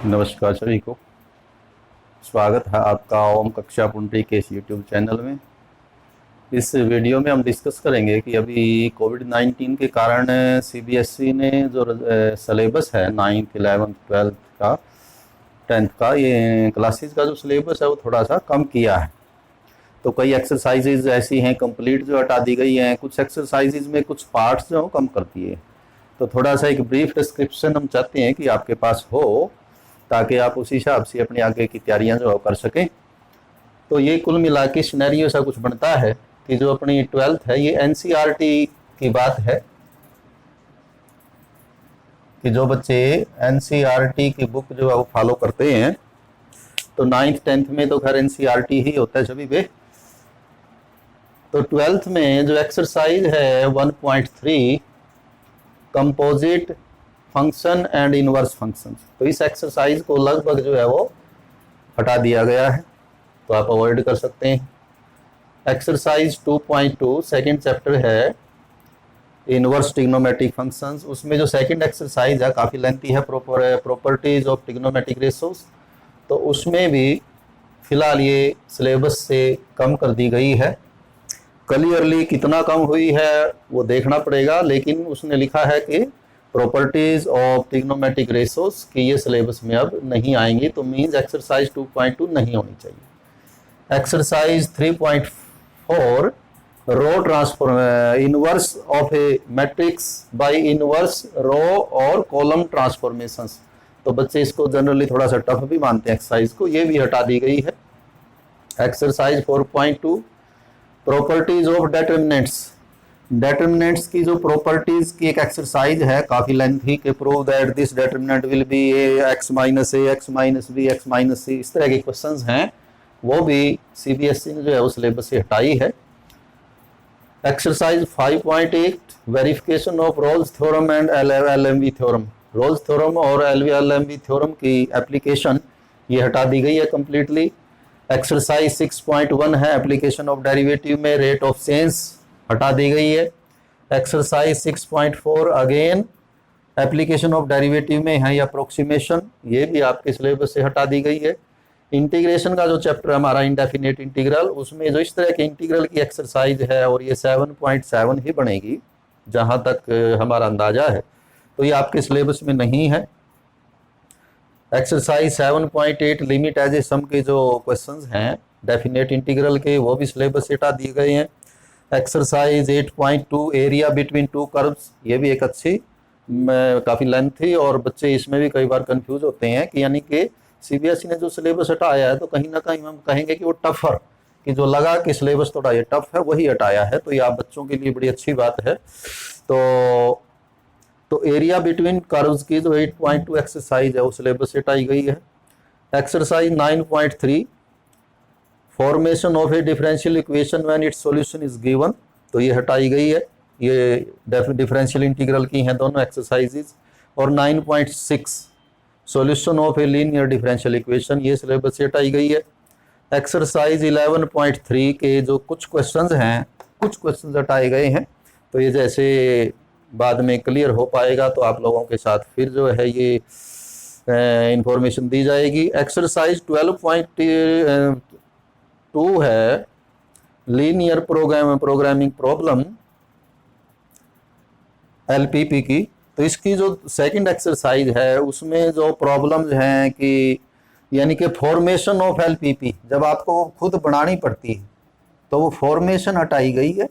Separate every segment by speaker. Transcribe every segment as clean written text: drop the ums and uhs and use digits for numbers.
Speaker 1: नमस्कार सभी को। स्वागत है आपका ओम कक्षा पुंडरी के इस यूट्यूब चैनल में। इस वीडियो में हम डिस्कस करेंगे कि अभी कोविड-19 के कारण सीबीएसई ने जो सिलेबस है 9th 11th 12th का 10th का ये क्लासेस का जो सिलेबस है वो थोड़ा सा कम किया है। तो कई एक्सरसाइजेज ऐसी हैं कंप्लीट जो हटा दी गई हैं, कुछ एक्सरसाइजेज में कुछ पार्ट्स जो कम कर दिए। तो थोड़ा सा एक ब्रीफ डिस्क्रिप्शन हम चाहते हैं कि आपके पास हो, ताकि आप उसी हिसाब से अपनी आगे की तैयारियां जो कर सकें। तो ये कुल मिला के सिनेरियो ऐसा कुछ बनता है कि जो अपनी 12th है ये एनसीईआरटी की बात है कि जो बच्चे एनसीईआरटी की बुक जो है वो फॉलो करते हैं, तो 9th 10th में तो खैर एनसीईआरटी ही होता है सभी पे। तो 12th में जो एक्सरसाइज है 1.3 composite function and inverse function, तो इस एक्सरसाइज को लगभग जो है वो हटा दिया गया है, तो आप अवॉइड कर सकते हैं। एक्सरसाइज 2.2 सेकेंड चैप्टर है इनवर्स ट्रिग्नोमेट्रिक फंक्शंस। उसमें जो सेकंड एक्सरसाइज है काफ़ी लेंथी है, प्रॉपर्टीज ऑफ ट्रिग्नोमेट्रिक रेशोस, तो उसमें भी फिलहाल ये सिलेबस से कम कर दी गई है। क्लियरली कितना कम हुई है वो देखना पड़ेगा, लेकिन उसने लिखा है कि प्रॉपर्टीज ऑफ ट्रिग्नोमेट्रिक रेशोस की ये सिलेबस में अब नहीं आएंगी, तो मींस एक्सरसाइज 2.2 नहीं होनी चाहिए। Exercise 3.4 row transform inverse of a matrix by inverse row और कॉलम ट्रांसफॉर्मेशंस, तो बच्चे इसको जनरली थोड़ा सा टफ भी मानते हैं एक्सरसाइज को, ये भी हटा दी गई है। एक्सरसाइज 4.2 प्रॉपर्टीज ऑफ डेटर्मिनेंट्स, डेटर्मिनेंट्स की जो प्रॉपर्टीज की एक एक्सरसाइज है काफ़ी लेंथी के prove that this determinant will be X minus A X minus B X minus C, इस तरह के क्वेश्चंस हैं, वो भी सीबीएसई ने जो है वो सिलेबस से हटाई है। Exercise 5.8 verification of Rolle's theorem and LMV theorem, Rolle's theorem और एलएमवी थ्योरम की एप्लीकेशन ये हटा दी गई है कम्प्लीटली। एक्सरसाइज 6.1 है एप्लीकेशन ऑफ डेरिवेटिव में रेट ऑफ चेंज, हटा दी गई है। Exercise 6.4 again application of derivative में है या अप्रोक्सीमेशन, ये भी आपके सिलेबस से हटा दी गई है। इंटीग्रेशन का जो चैप्टर हमारा इंडेफिनेट इंटीग्रल, उसमें जो इस तरह के इंटीग्रल की एक्सरसाइज है और ये 7.7 ही बनेगी जहां तक हमारा अंदाजा है, तो ये आपके सिलेबस में नहीं है। एक्सरसाइज 7.8 लिमिट एज ए सम के जो क्वेश्चंस हैं डेफिनेट इंटीग्रल के, वो भी सिलेबस से हटा दिए गए हैं। Exercise 8.2 area between two curves, ये भी एक अच्छी काफ़ी लेंथ थी और बच्चे इसमें भी कई बार कंफ्यूज होते हैं कि यानी कि सीबीएसई ने जो सिलेबस हटाया है तो कहीं ना कहीं हम कहेंगे कि वो टफर, कि जो लगा कि सिलेबस थोड़ा ये टफ है वही हटाया है, तो ये आप बच्चों के लिए बड़ी अच्छी बात है। तो एरिया बिटवीन कर्व्स की जो 8.2 एक्सरसाइज है वो सिलेबस से हटाई गई है। Exercise 9.3 formation of A differential equation when it's solution is given, तो ये हटाई गई है, ये डिफरेंशियल इंटीग्रल की हैं दोनों एक्सरसाइजेज। और 9.6 solution of a linear differential equation, ये सिलेबस से हटाई गई है। एक्सरसाइज 11.3 के जो कुछ क्वेश्चंस हैं, कुछ क्वेश्चंस हटाए गए हैं, तो ये जैसे बाद में क्लियर हो पाएगा तो आप लोगों के साथ फिर जो है ये इंफॉर्मेशन दी जाएगी। एक्सरसाइज 12.2 है लीनियर प्रोग्रामिंग प्रॉब्लम एलपीपी की, तो इसकी जो सेकंड एक्सरसाइज है उसमें जो प्रॉब्लम्स हैं कि यानी कि फॉर्मेशन ऑफ एलपीपी, जब आपको खुद बनानी पड़ती है तो वो फॉर्मेशन हटाई गई है,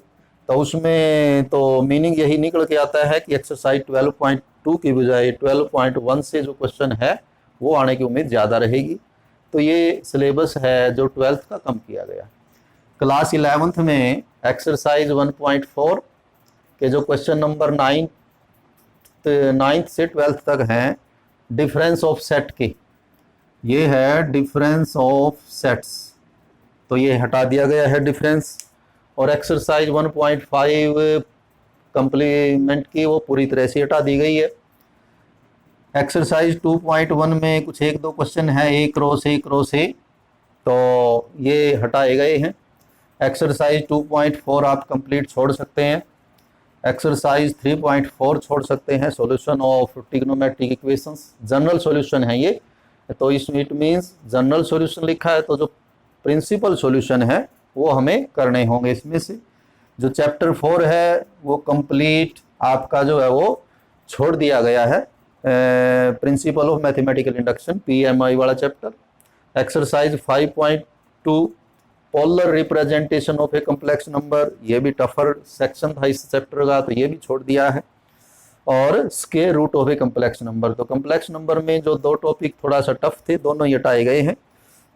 Speaker 1: तो उसमें तो मीनिंग यही निकल के आता है कि एक्सरसाइज 12.2 की बजाय 12.1 से जो क्वेश्चन है वो आने की उम्मीद ज़्यादा रहेगी। तो ये सिलेबस है जो 12th का कम किया गया। क्लास 11th में एक्सरसाइज 1.4 के जो क्वेश्चन नंबर 9th से 12th तक हैं डिफरेंस ऑफ सेट के, ये है डिफरेंस ऑफ सेट्स, तो ये हटा दिया गया है डिफरेंस। और एक्सरसाइज 1.5 कंप्लीमेंट की वो पूरी तरह से हटा दी गई है। एक्सरसाइज 2.1 में कुछ एक दो क्वेश्चन है एक रो से, तो ये हटाए गए हैं। एक्सरसाइज 2.4 आप कंप्लीट छोड़ सकते हैं। एक्सरसाइज 3.4 छोड़ सकते हैं, solution of trigonometric equations, general solution है ये। तो इसमें इट मीन्स जनरल सॉल्यूशन लिखा है, तो जो प्रिंसिपल सॉल्यूशन है वो हमें करने होंगे। इसमें से जो चैप्टर 4 है वो कंप्लीट आपका जो है वो छोड़ दिया गया है, principle of mathematical induction PMI वाला chapter. Exercise 5.2 polar representation of a complex number, ये भी टफर सेक्शन था इस चैप्टर का, तो ये भी छोड़ दिया है। और square root of a complex number, तो कॉम्प्लेक्स नंबर में जो दो टॉपिक थोड़ा सा टफ थे दोनों ही हटाए गए हैं,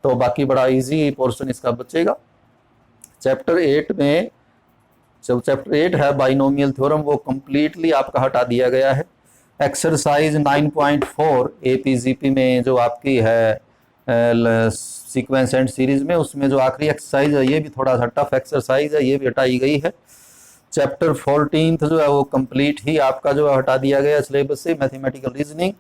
Speaker 1: तो बाकी बड़ा इजी पोर्शन इसका बचेगा। चैप्टर 8 में जो चैप्टर 8 है बाइनोमियल थ्योरम, वो कंप्लीटली आपका हटा दिया गया है। एक्सरसाइज 9.4 APGP में जो आपकी है सीक्वेंस एंड सीरीज में, उसमें जो आखिरी एक्सरसाइज है ये भी थोड़ा सा टफ एक्सरसाइज है, ये भी हटाई गई है। चैप्टर 14 जो है वो कंप्लीट ही आपका जो है हटा दिया गया सिलेबस से, मैथमेटिकल रीजनिंग।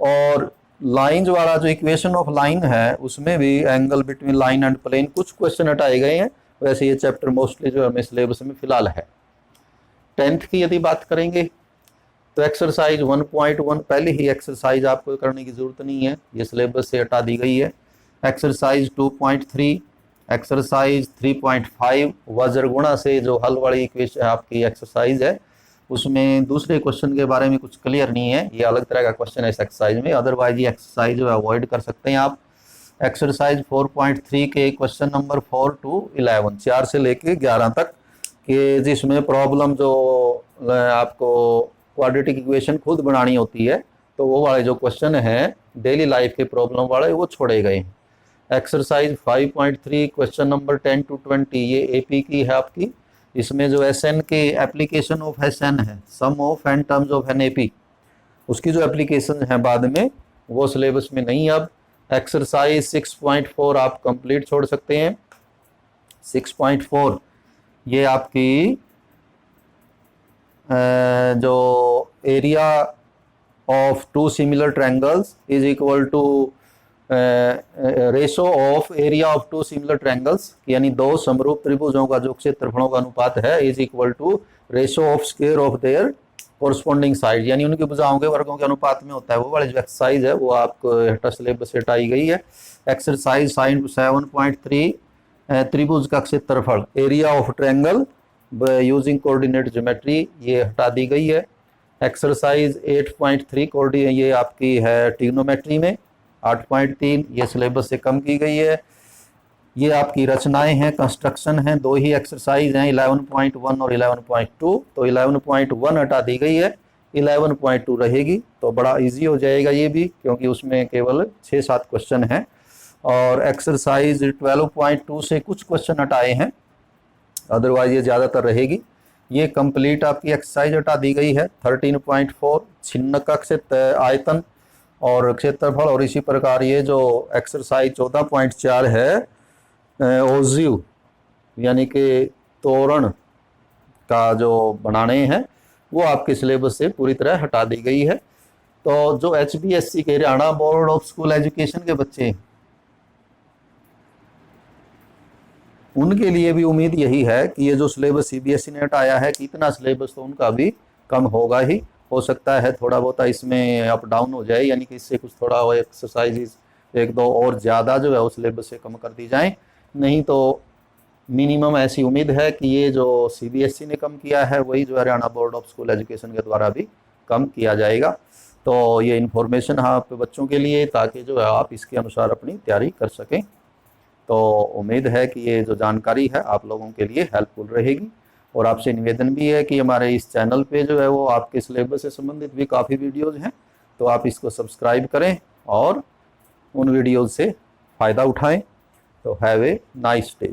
Speaker 1: और लाइंस वाला जो इक्वेशन ऑफ लाइन है उसमें भी angle between line and plane कुछ क्वेश्चन हटाए गए हैं। वैसे ये चैप्टर मोस्टली जो हमें सिलेबस में फिलहाल है। 10th की यदि बात करेंगे तो एक्सरसाइज 1.1 पहले ही एक्सरसाइज आपको करने की जरूरत नहीं है, ये सिलेबस से हटा दी गई है। एक्सरसाइज 2.3, एक्सरसाइज 3.5 वज्र गुणा से जो हल वाली इक्वेशन आपकी एक्सरसाइज है उसमें दूसरे क्वेश्चन के बारे में कुछ क्लियर नहीं है, ये अलग तरह का क्वेश्चन है इस एक्सरसाइज में, अदरवाइज ये एक्सरसाइज जो है अवॉइड कर सकते हैं आप। एक्सरसाइज 4.3 के क्वेश्चन नंबर 4 to 11, 4 से लेके 11 तक के, जिसमें प्रॉब्लम जो आपको क्वाड्रेटिक इक्वेशन खुद बनानी होती है, तो वो वाले जो क्वेश्चन हैं डेली लाइफ के प्रॉब्लम वाले वो छोड़े गए हैं। एक्सरसाइज 5.3 क्वेश्चन नंबर 10 to 20 ये AP की है आपकी, इसमें जो SN के एप्लीकेशन ऑफ SN है, sum of and terms of N AP, उसकी जो एप्लीकेशन है बाद में वो सिलेबस में नहीं। अब एक्सरसाइज 6.4 आप कंप्लीट छोड़ सकते हैं। 6.4 ये आपकी जो area of two similar triangles is equal to ratio of area of two similar triangles, यानी दो समरूप त्रिभुजों का जो क्षेत्रफलों का अनुपात है is equal to ratio of square of their corresponding side, यानी उनकी भुजाओं के वर्गों के अनुपात में होता है। वो वाली जो एक्सरसाइज है वो आपको सिलेबस से हटाई गई है। एक्सरसाइज 7.3 त्रिभुज का क्षेत्रफल, area of triangle using coordinate geometry, ये हटा दी गई है। एक्सरसाइज 8.3 ये आपकी है ट्रिग्नोमेट्री में, 8.3 ये सिलेबस से कम की गई है। ये आपकी रचनाएं हैं, कंस्ट्रक्शन हैं, दो ही एक्सरसाइज हैं 11.1 और 11.2, तो 11.1 हटा दी गई है, 11.2 रहेगी, तो बड़ा इजी हो जाएगा ये भी, क्योंकि उसमें केवल 6-7 क्वेश्चन हैं। और एक्सरसाइज 12.2 से कुछ क्वेश्चन हटाए हैं, अदरवाइज ये ज़्यादातर रहेगी। ये कंप्लीट आपकी एक्सरसाइज हटा दी गई है। 13.4 छिन्न का क्षेत्र आयतन और क्षेत्रफल, और इसी प्रकार ये जो एक्सरसाइज 14.4 है ओजिव यानी कि तोरण का जो बनाने हैं वो आपके सिलेबस से पूरी तरह हटा दी गई है। तो जो HBSC के Haryana board of school education के बच्चे, उनके लिए भी उम्मीद यही है कि ये जो सिलेबस CBSE ने हटाया है कि इतना सिलेबस तो उनका भी कम होगा ही, हो सकता है थोड़ा बहुत इसमें अप डाउन हो जाए, यानी कि इससे कुछ थोड़ा वो एक्सरसाइजेज 1-2 और ज़्यादा जो है उस सिलेबस से कम कर दी जाए, नहीं तो मिनिमम ऐसी उम्मीद है कि ये जो CBSE ने कम किया है वही जो Haryana board of school education के द्वारा भी कम किया जाएगा। तो ये इन्फॉर्मेशन आप बच्चों के लिए, ताकि जो है आप इसके अनुसार अपनी तैयारी कर सकें। तो उम्मीद है कि ये जो जानकारी है आप लोगों के लिए हेल्पफुल रहेगी। और आपसे निवेदन भी है कि हमारे इस चैनल पे जो है वो आपके सिलेबस से संबंधित भी काफ़ी वीडियोज़ हैं, तो आप इसको सब्सक्राइब करें और उन वीडियोज़ से फ़ायदा उठाएं। तो हैव ए नाइस डे।